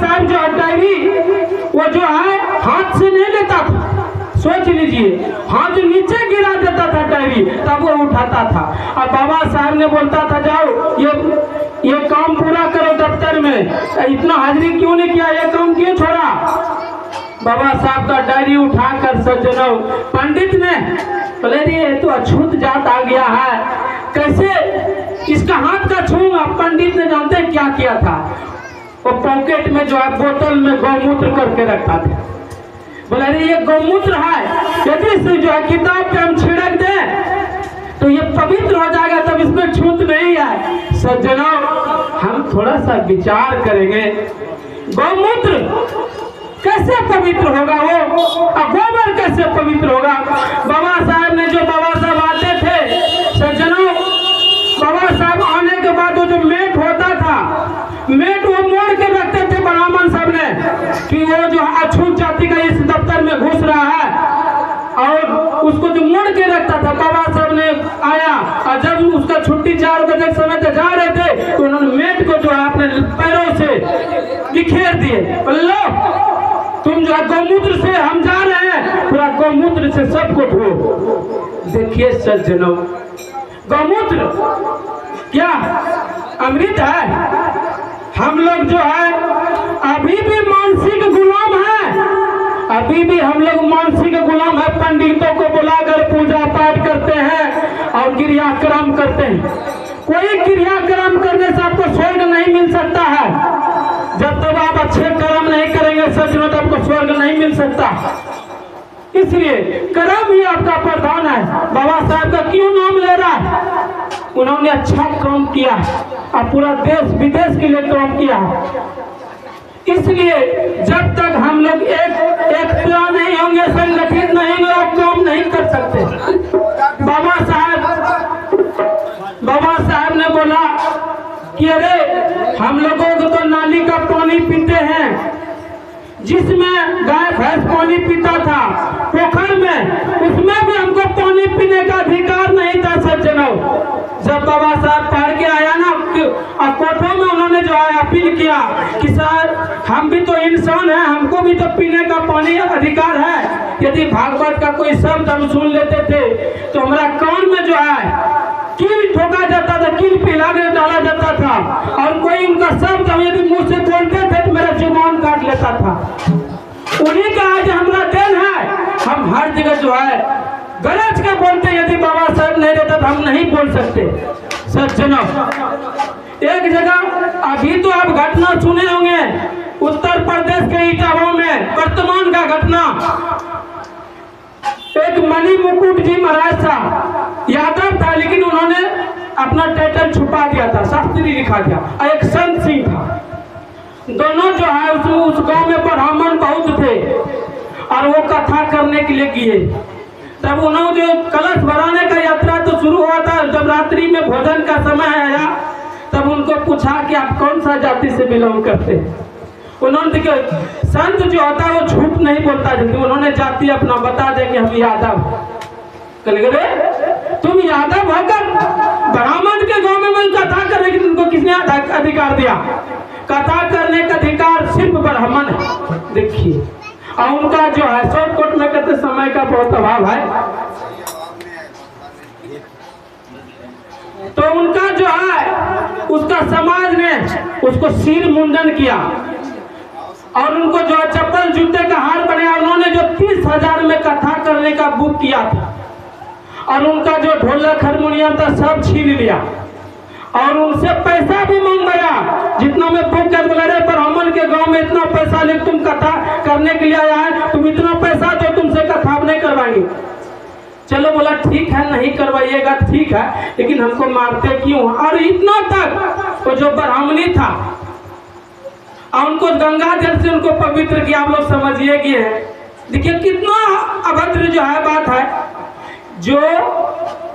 साहब जो डायरी वो जो है हाथ से नहीं लेता था, सोच लीजिए, हाथ नीचे गिरा देता था डायरी, तब वो उठाता था। और बाबा साहब ने बोलता था जाओ ये काम पूरा करो दफ्तर में, इतना हाजिरी क्यों नहीं किया, ये काम क्यों छोड़ा। बाबा साहब का डायरी उठाकर सज्जनों पंडित ने बोले ये तो अछूत जात आ गया है, कैसे इसका हाथ का छूंगा। पंडित ने जानते हैं क्या किया था, वो पॉकेट में जो है बोतल में गौमूत्र करके रखा था। बोले अरे ये गौमूत्र है, यदि इसे जो है किताब पे हम छिड़क दें तो ये पवित्र हो जाएगा, तब इसमें छूत नहीं है। सज्जनों हम थोड़ा सा विचार करेंगे, गौमूत्र कैसे पवित्र होगा, वो गोबर कैसे पवित्र होगा। बाबा साहब ने जो बाबा साहब आते थे सज्जनों, बाबा साहब आने के बाद वो जो मेट होता था, मेट वो मोड़ के रखते थे ब्राह्मण साहब ने कि वो जो अछूत जाति का इस दफ्तर में घुस रहा है, और उसको जो मोड़ के रखता था। बाबा साहब ने आया और जब उसका छुट्टी 4 बजे समय तक जा रहे थे तो उन्होंने मेट को जो है अपने पैरों से बिखेर दिए, लो तुम जो है गौमूत्र से हम जा रहे हैं, पूरा गौमूत्र से सबको धो। देखिए सज्जनों, गौमूत्र क्या अमृत है। हम लोग जो है अभी भी मानसिक गुलाम है, अभी भी हम लोग मानसिक गुलाम है। पंडितों को बुलाकर पूजा पाठ करते हैं और क्रियाक्रम करते हैं। कोई क्रियाक्रम करने से आपको स्वर्ग नहीं मिल सकता है, जब तक आप अच्छे कर्म नहीं करेंगे सज्जनों तब आपको स्वर्ग नहीं मिल सकता। इसलिए कर्म ही आपका प्रधान है। बाबा साहब का क्यों नाम ले रहा है, उन्होंने अच्छा काम किया और पूरा देश विदेश के लिए काम किया। इसलिए जब तक हम लोग एक नहीं होंगे, संगठित नहीं होंगे, आप काम नहीं कर सकते। बाबा साहब ने बोला कि अरे हम लोगों को तो नाली का पानी पीते हैं, जिसमें गाय भैंस पानी पीता था पोखर में, उसमें भी हमको पानी पीने का अधिकार नहीं था सज्जनों। जब बाबा साहब पढ़ के आया ना कोठों में, उन्होंने जो है अपील किया कि सर हम भी तो इंसान हैं, हमको भी तो पीने का पानी अधिकार है। यदि भागवत का कोई शब्द हम सुन लेते थे तो हमारा कान में जो है कील ठोका जाता था, कील पिला डाला जाता था, और कोई उनका शब्द हम यदि मुंह से बोलते थे तो मेरा जुबान काट लेता था। उन्हीं का आज हमारा दिन है, हम हर जगह जो है गरज के बोलते। यदि बाबा साहब नहीं रहता तो हम नहीं बोल सकते। सज्जनों एक जगह अभी तो आप घटना सुने होंगे, उत्तर प्रदेश के इटावा में वर्तमान का घटना। एक मणि मुकुट जी महाराज था, यादव था, लेकिन उन्होंने अपना टाइटल छुपा दिया था, शास्त्री लिखा दिया। और एक संत सिंह था, दोनों जो है उस गांव में ब्राह्मण बहुत थे और वो कथा करने के लिए गए। तब उन्होंने जो कलश भराने का यात्रा तो शुरू हुआ था, जब रात्रि में भोजन का समय आया तब उनको पूछा कि आप कौन सा जाति से बिलोंग करते हैं। उन्होंने देखिए संत जो होता है वो झूठ नहीं बोलता जल्दी, उन्होंने जाति अपना बता दे कि हम यादव। कल तुम यादव होकर ब्राह्मण के गांव में कथा करने की तुमको किसने अधिकार दिया। कथा करने का अधिकार सिर्फ ब्राह्मण है। देखिए और उनका जो है शॉर्टकट में कहते समय का बहुत अभाव है, तो उनका जो है उसका समाज ने उसको सिर मुंडन किया और उनको जो है चप्पल जूते का हार बनाया। उन्होंने जो 30,000 में कथा करने का बुक किया था और उनका जो ढोलक हारमोनियम था सब छीन लिया और उनसे पैसा भी मंगवाया। जितना में बुक कर बोला रे ब्राह्मण के गांव में इतना पैसा ले, तुम कथा करने के लिए आया है, तुम इतना पैसा दो, तुमसे कथा नहीं करवाएंगे। चलो बोला ठीक है नहीं करवाइएगा ठीक है, लेकिन हमको मारते क्यों। और इतना तक वो जो ब्राह्मणी था और उनको गंगा जल से उनको पवित्र किया। आप लोग समझिए कि है, देखिए कितना अभद्र जो है बात है। जो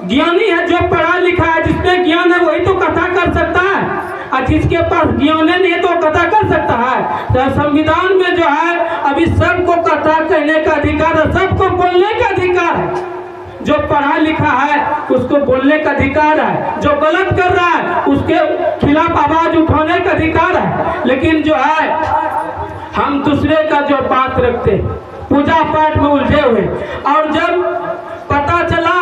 ज्ञानी है, जो पढ़ा लिखा है, जिसमें ज्ञान है वही तो कथा कर सकता है, और जिसके पास ज्ञान नहीं है तो कथा कर सकता है। तो संविधान में जो है अभी सबको कथा कहने का अधिकार है, सबको बोलने का अधिकार है। जो पढ़ा लिखा है उसको बोलने का अधिकार है, जो गलत कर रहा है उसके खिलाफ आवाज उठाने का अधिकार है। लेकिन जो है हम दूसरे का जो बात रखते हैं, पूजा पाठ में उलझे हुए, और जब पता चला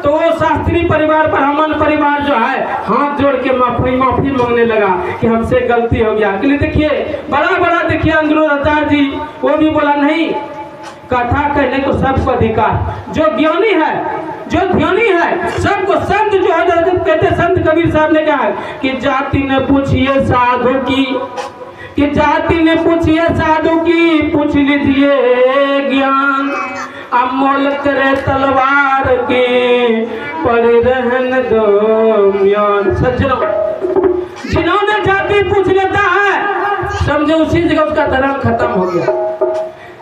तो वो शास्त्री परिवार ब्राह्मण परिवार जो है हाथ जोड़ के माफी मांगने लगा कि हमसे गलती हो गया। देखिए बड़ा देखिए अंदरूराचार्य जी, वो भी बोला नहीं, कथा कहने को सबको अधिकार, जो ज्ञानी है जो ध्यानी है सबको, संत जो है कहते संत कबीर साहब ने कहा कि जाति ने पूछिए साधु की, कि जाति ने पूछिए साधु की, पूछ लीजिए ज्ञान, अमोल करे तलवार की, पड़े रहन दो म्यान। सज्जनों, जिन्होंने जाति पूछ लेता है समझे उसी जगह उसका धर्म खत्म हो गया।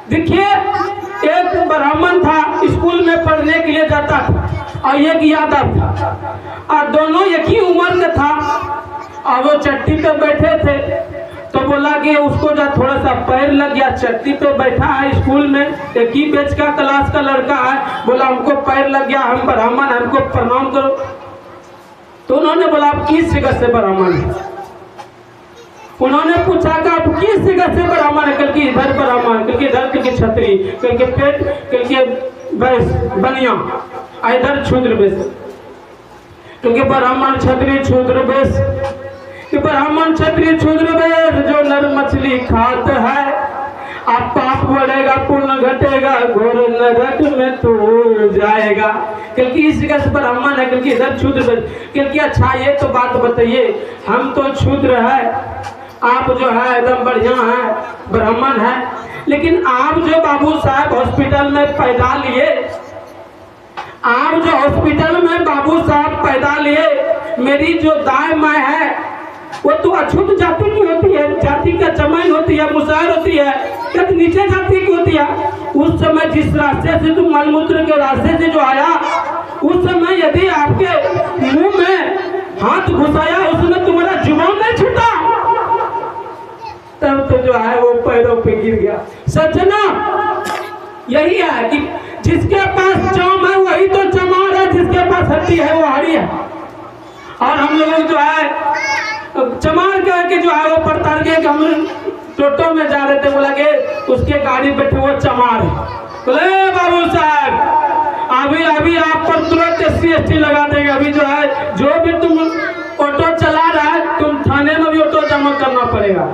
देखिए एक ब्राह्मण था, स्कूल में पढ़ने के लिए जाता था और एक यादव था, और दोनों एक ही उम्र का था, और वो चट्टी पे बैठे थे। तो बोला कि उसको जब थोड़ा सा पैर लग गया, चट्टी पे बैठा है स्कूल में, एक ही बैच का क्लास का लड़का है, बोला हमको पैर लग गया, हम ब्राह्मण, हमको प्रणाम करो। तो उन्होंने बोला आप किस जगह से ब्राह्मण है? उन्होंने पूछा कि आप किस जगह से ब्राह्मण है? कल की इधर ब्राह्मण, कल की इधर, कल की छतरी, कल के पेट, कल के बनिया, इधर क्षुद्र बेस, क्योंकि ब्राह्मण क्षत्रिय क्षुद्र बेस, कि ब्राह्मण क्षत्रिय क्षुद्र बेस जो नर मछली खाते है, अब पाप बढ़ेगा पुण्य घटेगा, घोर नरक में तू जाएगा। क्योंकि इस जगह से ब्राह्मण है, क्योंकि इधर क्षुद्र बेस। क्योंकि अच्छा ये तो बात बताइए, हम तो क्षुद्र है, आप जो है एकदम बढ़िया है, ब्राह्मण है, लेकिन आप जो बाबू साहब हॉस्पिटल में पैदा लिए, आप जो हॉस्पिटल में बाबू साहब पैदा लिए, मेरी जो दाई माँ है वो तो अछूत जाति की होती है, जाति का चमन होती है, मुसार होती है, कद नीचे जाति की होती है। उस समय जिस रास्ते से तुम मलमूत्र के रास्ते से जो आया, उस समय यदि आपके मुंह में हाथ घुसाया, उसमें तुम्हारा जुबान नहीं छूटा, तब तो जो है वो पैरों पे गिर गया। सज्जना, यही है कि जिसके पास चाम है वही तो चमार है, जिसके पास हड्डी है वो हाड़ी है। और हम लोग जो है चमार कह के जो है वो पड़ताल के, हम टोटो में जा रहे थे, बोला कि उसके गाड़ी बैठे वो चमार है। बोले बाबू साहब अभी आप पर तुरंत SC/ST लगा देंगे, अभी जो है जो भी तुम ऑटो चला रहा है तुम थाने में भी ऑटो जमा करना पड़ेगा।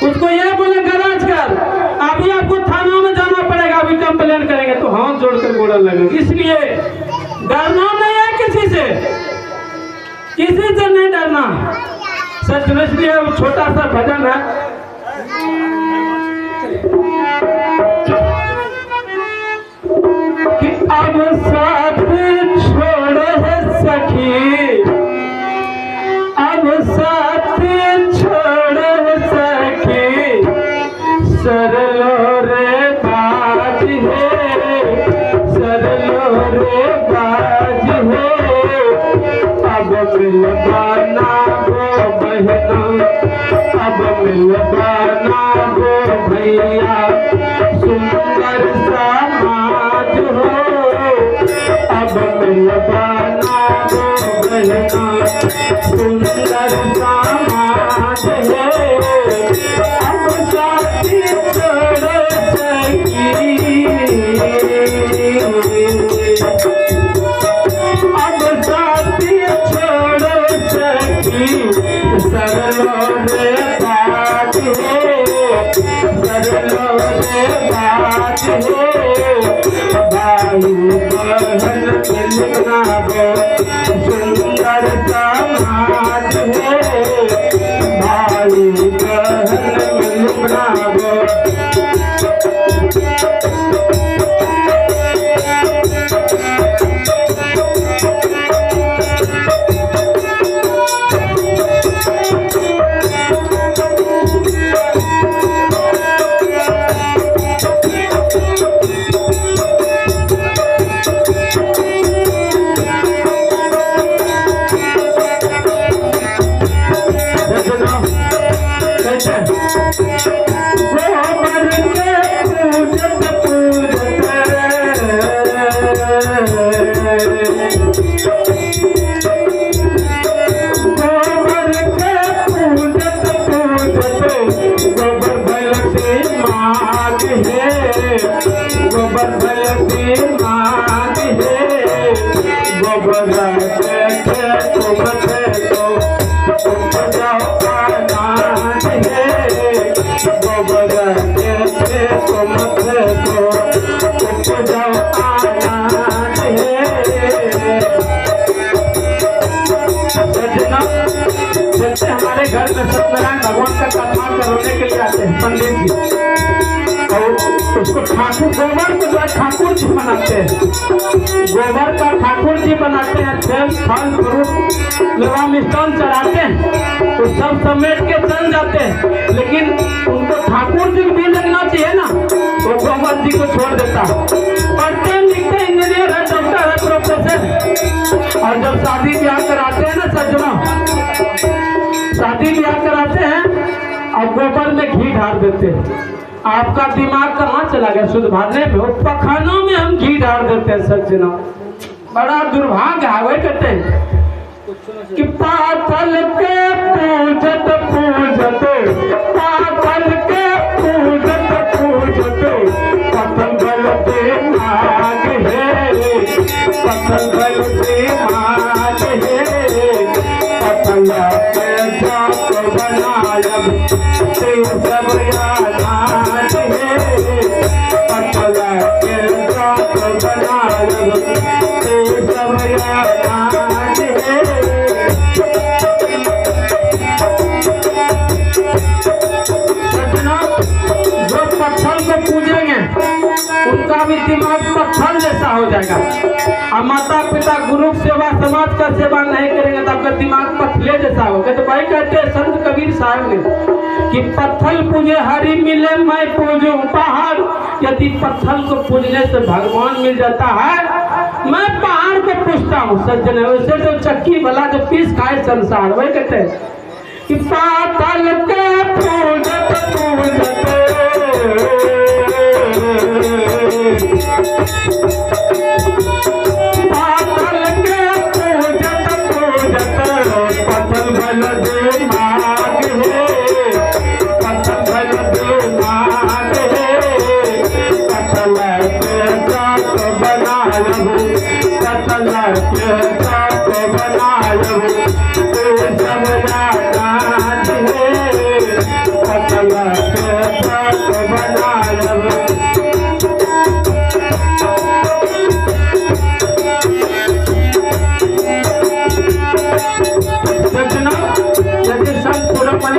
उसको ये बोले गराज कर, अभी आपको थाना में जाना पड़ेगा, अभी कंप्लेन करेंगे। तो हाथ जोड़कर बोलने लगे। इसलिए डरना नहीं है किसी से, किसी से नहीं डरना। सच में इसलिए छोटा सा भजन है, कि अब साथ छोड़ है सखी, अब साथ छोड़ है सखी, सरलो रे बाज है, सरलो रे बाज है, अब मिलवाना गो बहना, अब मिलवाना गो भैया, सुंदर समाज हो, अब मिलवाना गो बहना, सुंदर समाज हो, अब साथी छोड़ सकी, अब साथी छोड़ सकी, सरलो रे बात है, सरलो रे बात है, भाई बहन मिलना गो, सुंदर समाज है, भाई बहन मिलना गो। बगैर तेरे तुम को उपजाओ आनंद है। सजना जैसे हमारे घर में सत्यनारायण भगवान का कथा करने के लिए आते हैं पंडित जी, और उसको ठाकुर गोबर को जो ठाकुर जी बनाते हैं, गोबर का ठाकुर जी बनाते हैं, फल फ्रूट मेवा मिष्ठान चढ़ाते हैं, तो सब समेट के चल जाते हैं, लेकिन उनको ठाकुर जी को भी लगना चाहिए ना, वो गोबर जी को छोड़ देता है। पढ़ते लिखते इंजीनियर है, डॉक्टर है, प्रोफेसर, और जब शादी ब्याह कराते हैं ना सज्जनों, शादी ब्याह कराते हैं और गोबर में घी ढाल देते हैं। आपका दिमाग कहाँ चला गया शुद्ध भरने में? पखानों में हम घी डाल देते हैं सज्जनों, बड़ा दुर्भाग्य है। वही कहते हैं कि पातल के पूजत पूजत, पातल के पूजत पूजत, पतंगल दिमाग है, पतंगल दिमाग है, पतंग के जात बनायब ते सब याद है, पतंग के जात बनायब ते सब याद है। सजना जो पत्थर को पूजेंगे उनका भी दिमाग पत्थर जैसा हो जाएगा, और माता पिता गुरु सेवा समाज का सेवा नहीं करेंगे तो आपका दिमाग पत्थले जैसा होगा। तो भाई कहते हैं संत कबीर साहब ने कि पत्थर पूजे हरि मिले मैं पूजूं पहाड़, यदि पत्थर को पूजने से भगवान मिल जाता है मैं पहाड़ को पूछता हूँ। सज्जन वैसे तो चक्की भला जो पीस खाए संसार। वही कहते हैं कि पातल के पूजत पूजत, पातल के पूजत पूजत, पतंगल दिमाग है, पतंगल दिमाग है, पतंग के जात बनायब, पतंग के जात बनायब ते सब याद है, पतंग के जात बनायब।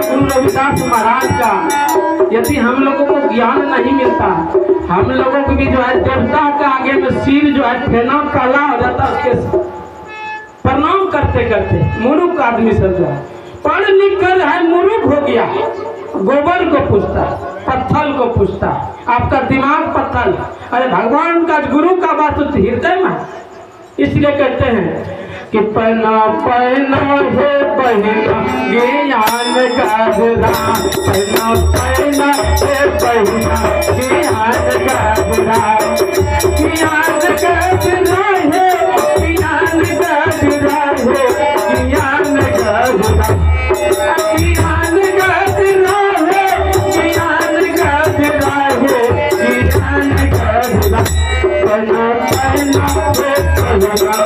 गुरु रविदास महाराज का यदि हम लोगों को ज्ञान नहीं मिलता, हम लोगों को भी जो है देवता के आगे में सिर जो है फेना काला हो जाता, उसके प्रणाम करते करते मूर्ख आदमी सब जो है पढ़ लिख कर है मूर्ख हो गया, गोबर को पूछता, पत्थर को पूछता, आपका दिमाग पत्थर। अरे भगवान का गुरु का बात तो हृदय में, इसलिए कहते हैं कि पहना पहना है बहिना ज्ञान गाजरा, पहना पहना है बहिना ज्ञान गाजरा, ज्ञान गाजरा है, ज्ञान गाजरा है, ज्ञान गाजरा, ज्ञान गाजरा है, ज्ञान गाजरा है, ज्ञान गाजरा, पहना पहना है बहिना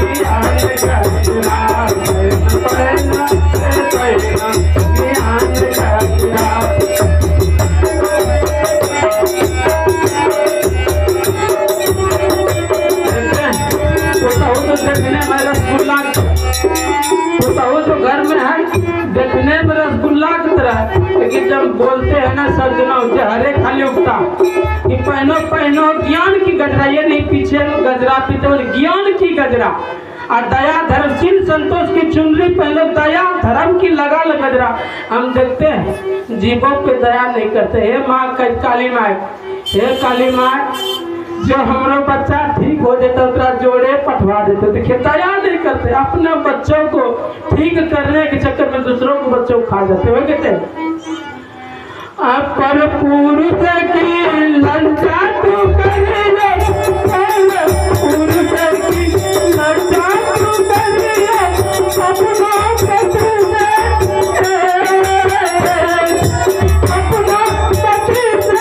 ज्ञान गाजरा, पहना पहना है बहिना ज्ञान गाजरा। घर में है देखने में रसगुल्ला की तरह, लेकिन जब बोलते हैं ना सज्जना हरे खाली उगता कि पहनो पहनो ज्ञान की गजरा, ये नहीं पीछे गजरा पीते ज्ञान की गजरा, और दया धर्मशील संतोष की चुनरी पहनो, दया धर्म की लगा लो गजरा। हम देखते हैं जीवों पे दया नहीं करते। हे माँ काली माँ, हे काली माँ जो हमारा बच्चा ठीक हो जाता उतना जोड़े पठवा देते, देखिए दया नहीं करते, अपने बच्चों को ठीक करने के चक्कर में दूसरों को बच्चों को खा जाते हो। कहते अपर पुरुष की लज्जा तू करिए, पुरुष की लज्जा तू करिए, अपना पति से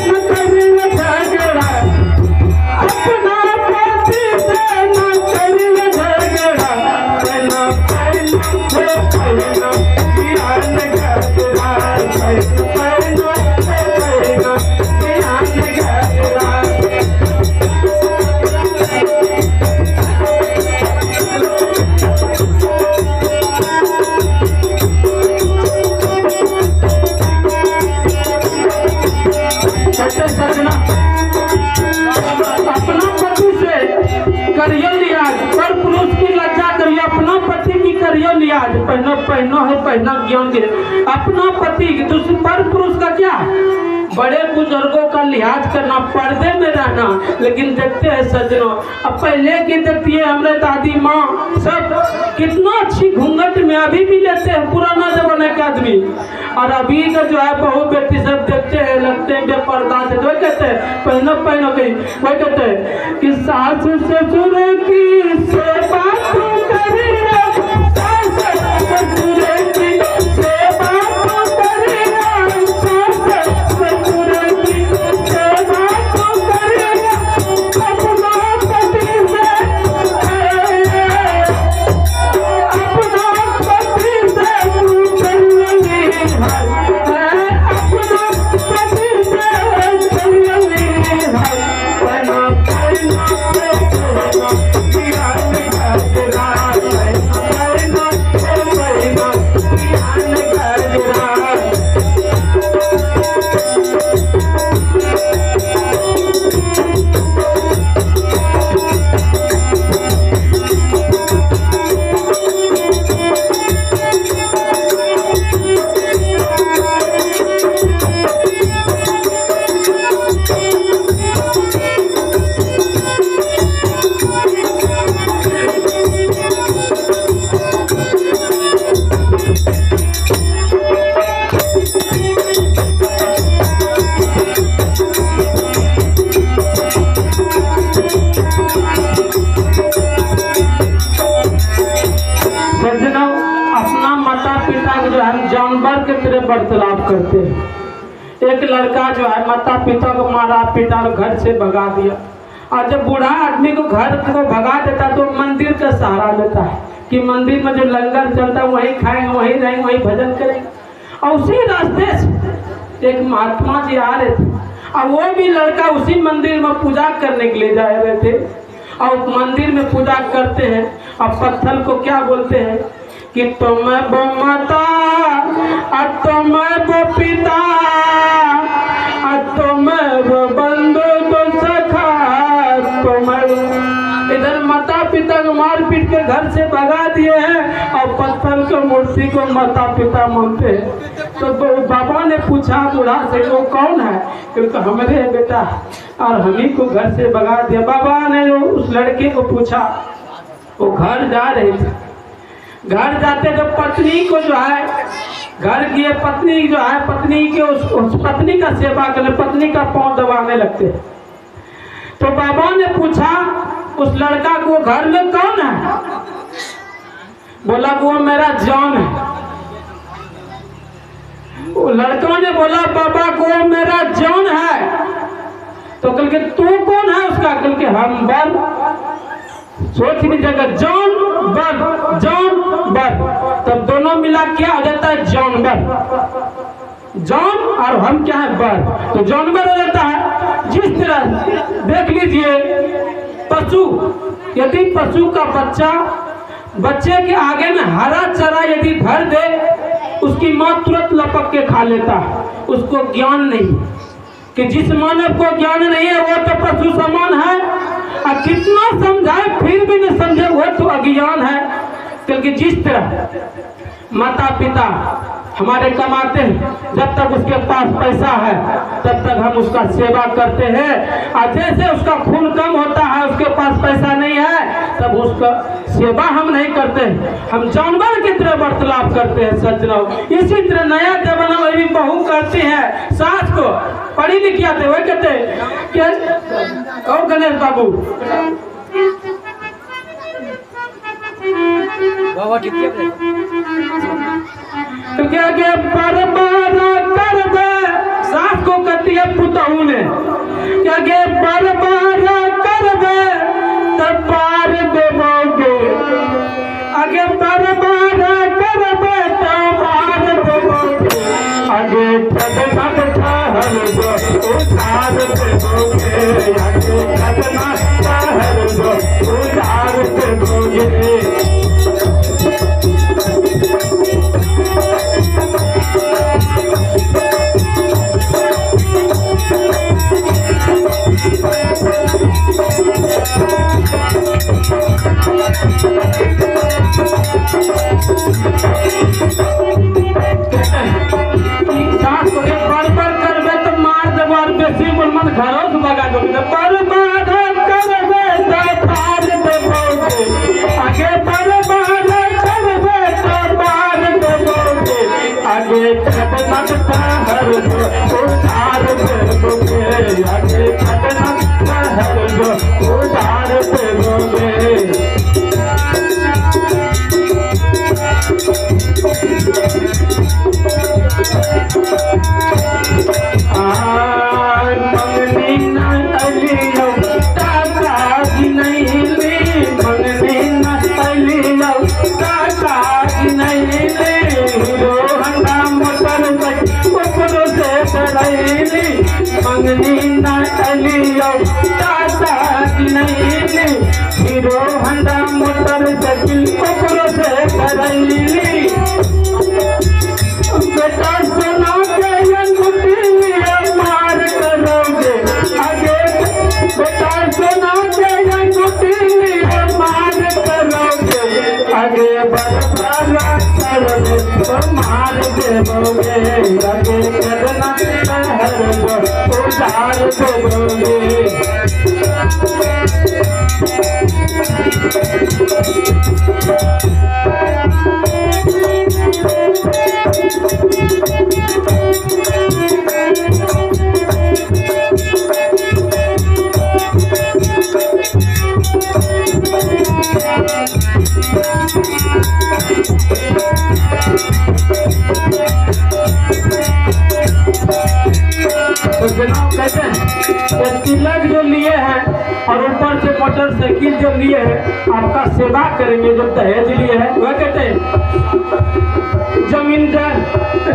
न करिए झगड़ा, अपना पति से न करिए झगड़ा, पहना ज्ञान गहरा, अपना पति से करियो लिहाज, पर पुरुष की लज्जा करिए, अपना पति की करियो लिहाज, पहनो है पहना ज्ञान के, अपना पति दूसरे पर पुरुष का क्या, बड़े बुजुर्गों का लिहाज करना, पर्दे में रहना। लेकिन देखते हैं सज्जनों, अब पहले की देखती है हमारे दादी माँ सब कितना अच्छी घूंघट में अभी भी लेते हैं, पुराना जमाने के आदमी, और अभी का जो है बहू बेटी सब देखते हैं लगते हैं बेपर्दा से, तो कहते हैं पहनो पहनो कहीं, वही कहते हैं कि सास ससुर की सेवा तू करिए, सास ससुर की सेवा तू करिए, सास ससुर की सेवा तू करिए, अपना पति से तू करिए, अपना पति से जानवर के तरह बर्ताव करते हैं। एक लड़का जो है माता पिता को मारा पीटा घर से भगा दिया, और जब बूढ़ा आदमी को घर को भगा देता तो मंदिर का सहारा लेता है कि मंदिर में जो लंगर चलता है वहीं खाएंगे, वहीं रहेंगे, वहीं भजन करेंगे। और उसी रास्ते से एक महात्मा जी आ रहे थे, और वो भी लड़का उसी मंदिर में पूजा करने के लिए जा रहे थे, और मंदिर में पूजा करते हैं और पत्थर को क्या बोलते हैं कि तुम्हें वो माता, तुम्हें वो पिता, तुम्हें वो बंधु तो सखा, तुम्हें इधर माता पिता को मार पीट के घर से भगा दिए हैं और पत्थर को मूर्ति को माता पिता मानते हैं। तो बाबा ने पूछा बूढ़ा से वो कौन है, क्योंकि हमारे बेटा और हमी को घर से भगा दिया। बाबा ने उस लड़के को पूछा, वो घर जा रहे थे, घर जाते तो पत्नी को जो है घर की पत्नी जो है पत्नी के उस पत्नी का सेवा करने, पत्नी का पांव दबाने लगते। तो बाबा ने पूछा उस लड़का को घर में कौन है, बोला वो मेरा जॉन है। वो लड़का ने बोला बाबा को मेरा जॉन है। तो कल के तू कौन है उसका, कल के हम बर, सोच नहीं जगह जॉन बर, जॉन बर, तब दोनों मिला क्या हो जाता है जानवर। जॉन और हम क्या है बर, तो जानवर हो जाता है। जिस तरह देख लीजिए पशु, यदि पशु का बच्चे के आगे में हरा चारा यदि भर दे, उसकी माँ तुरंत लपक के खा लेता है। उसको ज्ञान नहीं कि जिस मानव को ज्ञान नहीं है वो तो पशु समान है, और कितना समझाए फिर भी नहीं समझे वो तो अज्ञान है। क्योंकि जिस तरह माता पिता हमारे कमाते हैं, जब तक उसके पास पैसा है तब तक हम उसका सेवा करते हैं, और जैसे उसका खून कम होता है, उसके पास पैसा नहीं है, तब उसका सेवा हम नहीं करते, हम जानवर की तरह बर्ताव करते हैं सज्जनों। इसी तरह नया जमाना में भी बहू करती है सास को, पढ़ी लिखी आते वही कहते क्या और गणेश बाबू तो क्या क्या बर्बाद कर दे, सास को कहती है पुतहू ने, क्या क्या बर्बाद कर दे तब पार देवोगे, आगे बर्बाद कर दे तब पार देवोगे, आगे ठगना ठहर दो उधार देवोगे, आगे ठगना ठहर दो उधार देवोगे। घरों से भगा दो, बर्बाद कर दे तो पार देवोगे, आगे बर्बाद कर दे तो पार देवोगे, आगे ठगना ठहर दो उधार देवोगे, आगे ठगना ठहर दो उधार देवोगे। मंगनी न अलियो टाटा की नहीं, हीरो होंडा मोटर साइकिल ऊपर से करैली, बेटा सुना के अंगूठी मार करोगे, आगे बेटा सुना के अंगूठी मार करोगे, आगे बर्बाद करोगे तो मार देवोगे, आगे करना ठहर दो उधार देवोगे। तो जनाब कहते हैं तिलक जो लिए हैं और ऊपर से मोटरसाइकिल जो लिए हैं, आपका सेवा करेंगे, जो दहेज लिए हैं वह कहते हैं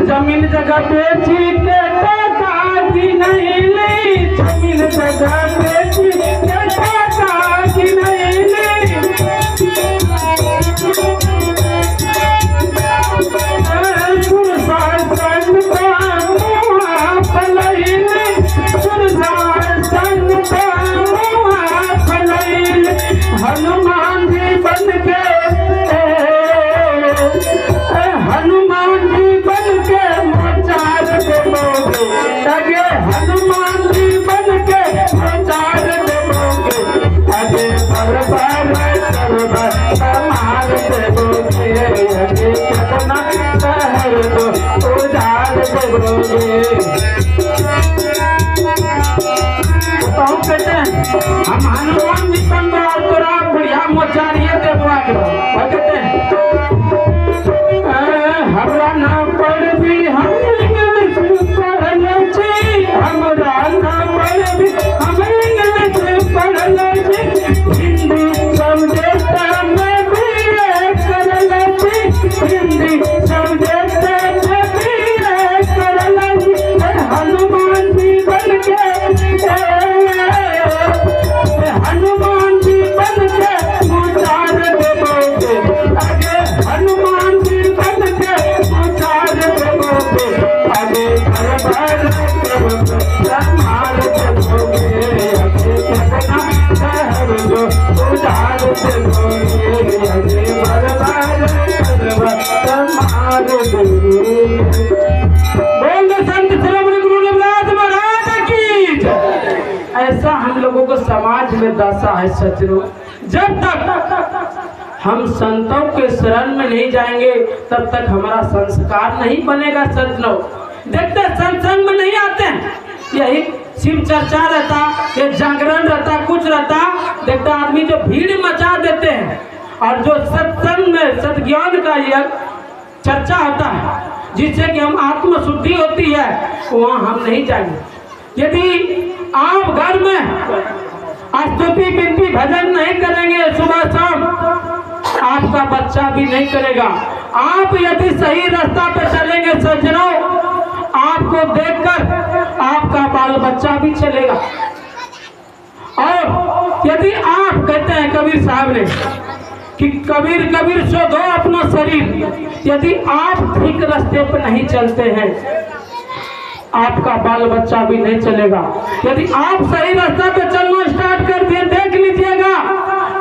जमीन जगह बेची के टका की नहीं ली, जमीन जगह बेची के टका की नहीं ली, हनुमान जी बन के मोचार देवोगे, आगे हनुमान जी बन के मोचार देवोगे, आगे बर्बाद मार देवोगे, आगे ठगना ठहर दो उधार देवोगे। तो कहते हैं हम हनुमान जी बन दो और तोरा बढ़िया मोचारिये देववा के कहते हैं हमरा ना पढ़ भी हम इंग्लिश पढ़ले छी, हमरा ना पढ़ भी हम इंग्लिश पढ़ले छी, हिंदी सब्जेक्ट में भी करले छी, हिंदी सब्जेक्ट में भी करले छी, हनुमान जी बन के हनुमान जी बन के मोचार देवोगे, आगे हनुमान जी बन के मोचार देवोगे, आगे बर्बाद करोगे मार देवोगे, आगे ठगना ठहर दो उधार देवोगे, आगे बर्बाद करोगे मार देवोगे। में दशा है सज्जनों। जब तक हम संतों के शरण में नहीं जाएंगे तब तक हमारा संस्कार नहीं बनेगा सज्जनों। देखते सत्संग में नहीं आते हैं, यही शिव चर्चा रहता, ये जागरण रहता, कुछ रहता, देखते आदमी जो भीड़ मचा देते हैं। और जो सत्संग में सद्ज्ञान का यह चर्चा होता है जिससे कि हम आत्म शुद्धि होती है, वहाँ हम नहीं जाएंगे। यदि आप घर में स्तुति विनती भजन नहीं करेंगे सुबह शाम, आपका बच्चा भी नहीं करेगा। आप यदि सही रास्ता पे चलेंगे सज्जनों, आपको देखकर आपका बाल बच्चा भी चलेगा। और यदि आप कहते हैं कबीर साहब ने कि कबीर कबीर शोधो अपना शरीर, यदि आप ठीक रास्ते पर नहीं चलते हैं आपका बाल बच्चा भी नहीं चलेगा। यदि आप सही रास्ते पे चलना स्टार्ट कर दिए, देख लीजिएगा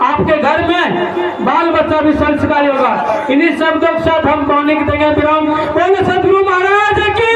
आपके घर में बाल बच्चा भी संस्कारी होगा। इन्हीं शब्दों के साथ हम पानी की देंगे विराम। बोले सदगुरु महाराज की।